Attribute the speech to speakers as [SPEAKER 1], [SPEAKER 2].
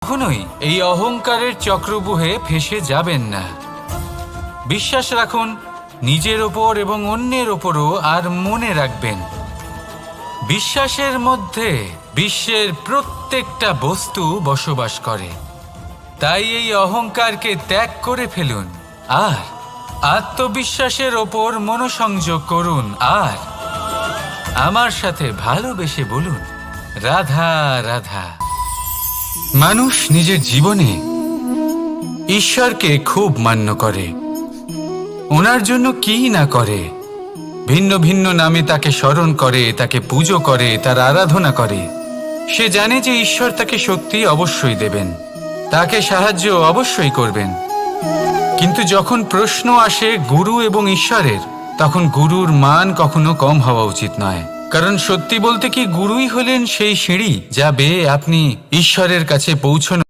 [SPEAKER 1] কখনোই এই অহংকারের চক্রব্যূহে ফেঁসে যাবেন না। বিশ্বাস রাখুন নিজের ওপর এবং অন্যের ওপরও, আর মনে রাখবেন বিশ্বাসের মধ্যে বিশ্বের প্রত্যেকটা বস্তু বসবাস করে। তাই এই অহংকারকে ত্যাগ করে ফেলুন আর আত্মবিশ্বাসের ওপর মনোসংযোগ করুন, আর আমার সাথে ভালোবেসে বলুন রাধা রাধা। মানুষ নিজের জীবনে ঈশ্বরকে খুব মান্য করে, ওনার জন্য কি না করে। ভিন্ন ভিন্ন নামে তাকে স্মরণ করে, তাকে পুজো করে, তার আরাধনা করে। সে জানে যে ঈশ্বর তাকে শক্তি অবশ্যই দেবেন, তাকে সাহায্য অবশ্যই করবেন। কিন্তু যখন প্রশ্ন আসে গুরু এবং ঈশ্বরের, তখন গুরুর মান কখনো কম হওয়া উচিত নয়। কারণ সত্যি বলতে কি, গুরুই হলেন সেই সিঁড়ি যা বেয়ে আপনি ঈশ্বরের কাছে পৌঁছানো